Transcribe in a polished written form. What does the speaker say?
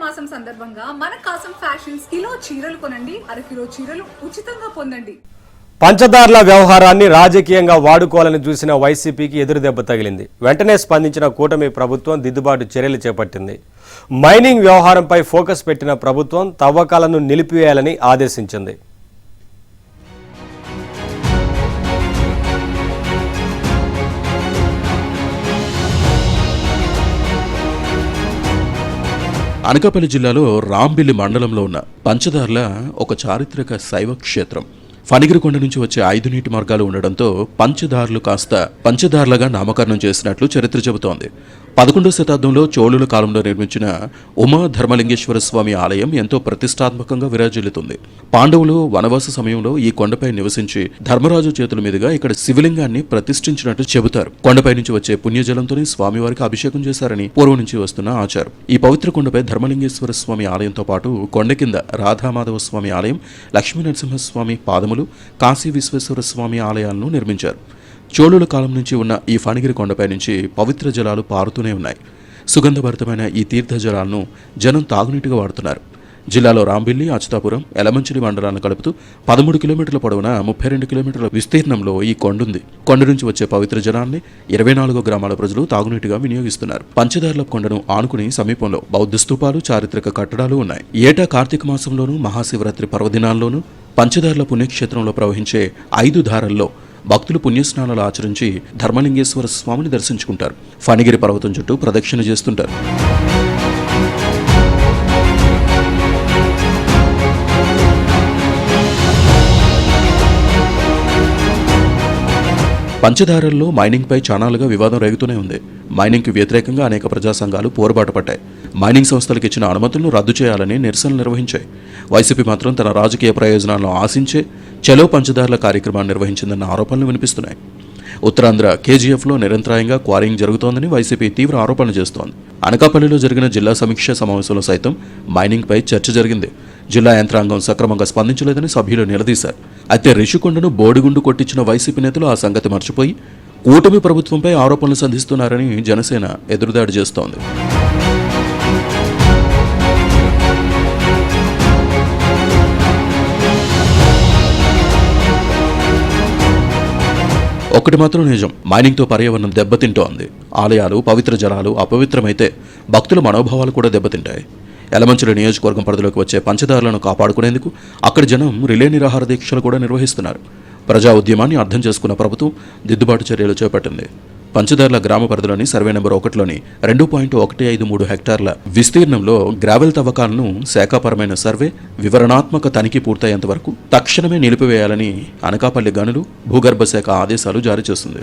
మాసం సందర్భంగా మన కాసం ఫ్యాషన్స్ కిలో చీరలు కొనండి, అరకిలో చీరలు ఉచితంగా పొందండి. పంచదార్ల వ్యవహారాన్ని రాజకీయంగా వాడుకోవాలని చూసిన వైసీపీకి ఎదురుదెబ్బ తగిలింది. వెంటనే స్పందించిన కూటమి ప్రభుత్వం దిద్దుబాటు చర్యలు చేపట్టింది. మైనింగ్ వ్యవహారంపై ఫోకస్ పెట్టిన ప్రభుత్వం తవ్వకాలను నిలిపివేయాలని ఆదేశించింది. అనకాపల్లి జిల్లాలో రాంబిల్లి మండలంలో ఉన్న పంచదార్ల ఒక చారిత్రక శైవ క్షేత్రం. ఫణిగిరికొండ నుంచి వచ్చే 5 నీటి మార్గాలు ఉండడంతో పంచదార్లు కాస్త పంచదార్లుగా నామకరణం చేసినట్లు చరిత్ర చెబుతోంది. 11వ శతాబ్దంలో చోళుల కాలంలో నిర్మించిన ఉమా ధర్మలింగేశ్వర స్వామి ఆలయం ఎంతో ప్రతిష్టాత్మకంగా విరాజిల్లుతుంది. పాండవులు వనవాస సమయంలో ఈ కొండపై నివసించి ధర్మరాజు చేతుల మీదుగా ఇక్కడ శివలింగాన్ని ప్రతిష్ఠించినట్లు చెబుతారు. కొండపై నుంచి వచ్చే పుణ్యజలంతోనే స్వామివారికి అభిషేకం చేశారని పూర్వం నుంచి వస్తున్న ఆచారం. ఈ పవిత్ర కొండపై ధర్మలింగేశ్వర స్వామి ఆలయంతో పాటు కొండ కింద రాధామాధవ స్వామి ఆలయం, లక్ష్మీ నరసింహస్వామి పాదములు, కాశీ విశ్వేశ్వర స్వామి ఆలయాలను నిర్మించారు. చోళుల కాలం నుంచి ఉన్న ఈ ఫణిగిరి కొండపై నుంచి పవిత్ర జలాలు పారుతూనే ఉన్నాయి. సుగంధభరితమైన ఈ తీర్థ జలాలను జనం తాగునీటిగా వాడుతున్నారు. జిల్లాలో రాంబిల్లి, అచ్యుతాపురం, ఎలమంచిలి మండలాలను కలుపుతూ 13 కిలోమీటర్ల పొడవున 32 కిలోమీటర్ల విస్తీర్ణంలో ఈ కొండుంది. కొండ నుంచి వచ్చే పవిత్ర జలాన్ని 24 గ్రామాల ప్రజలు తాగునీటిగా వినియోగిస్తున్నారు. పంచదార్ల కొండను ఆనుకుని సమీపంలో బౌద్ధ స్తూపాలు, చారిత్రక కట్టడాలు ఉన్నాయి. ఏటా కార్తీక మాసంలోనూ మహాశివరాత్రి పర్వదినాల్లోనూ పంచదార్ల పుణ్యక్షేత్రంలో ప్రవహించే 5 ధారల్లో భక్తులు పుణ్యస్నానాలు ఆచరించి ధర్మలింగేశ్వర స్వామిని దర్శించుకుంటారు. ఫణిగిరి పర్వతం చుట్టూ ప్రదక్షిణ చేస్తుంటారు. పంచదారల్లో మైనింగ్పై చానాలుగా వివాదం రేగుతూనే ఉంది. మైనింగ్కి వ్యతిరేకంగా అనేక ప్రజా సంఘాలు పోరుబాటు పట్టాయి. మైనింగ్ సంస్థలకు ఇచ్చిన అనుమతులను రద్దు చేయాలని నిరసనలు నిర్వహించాయి. వైసీపీ మాత్రం తన రాజకీయ ప్రయోజనాలను ఆశించే చలో పంచదార్ల కార్యక్రమాన్ని నిర్వహించిందన్న ఆరోపణలు వినిపిస్తున్నాయి. ఉత్తరాంధ్ర కేజీఎఫ్లో నిరంతరాయంగా క్వారింగ్ జరుగుతోందని వైసీపీ తీవ్ర ఆరోపణలు చేస్తోంది. అనకాపల్లిలో జరిగిన జిల్లా సమీక్ష సమావేశంలో సైతం మైనింగ్పై చర్చ జరిగింది. జిల్లా యంత్రాంగం సక్రమంగా స్పందించలేదని సభ్యులు నిలదీశారు. అయితే రిషికొండను బోడిగుండు కొట్టించిన వైసీపీ నేతలు ఆ సంగతి మర్చిపోయి కూటమి ప్రభుత్వంపై ఆరోపణలు సంధిస్తున్నారని జనసేన ఎదురుదాడి చేస్తోంది. ఒక్కటి మాత్రం నిజం, మైనింగ్తో పర్యావరణం దెబ్బతింటోంది. ఆలయాలు, పవిత్ర జలాలు అపవిత్రమైతే భక్తుల మనోభావాలు కూడా దెబ్బతింటాయి. ఎలమంచిలి నియోజకవర్గం పరిధిలోకి వచ్చే పంచదారులను కాపాడుకునేందుకు అక్కడి జనం రిలే నిరాహార దీక్షలు కూడా నిర్వహిస్తున్నారు. ప్రజా ఉద్యమాన్ని అర్థం చేసుకున్న ప్రభుత్వం దిద్దుబాటు చర్యలు చేపట్టింది. పంచదార్ల గ్రామ పరిధిలోని సర్వే నెంబర్ 1లోని 2.153 హెక్టార్ల విస్తీర్ణంలో గ్రావెల్ తవ్వకాలను శాఖాపరమైన సర్వే, వివరణాత్మక తనిఖీ పూర్తయ్యేంత వరకు తక్షణమే నిలిపివేయాలని అనకాపల్లి గనులు, భూగర్భ శాఖ ఆదేశాలు జారీ చేస్తుంది.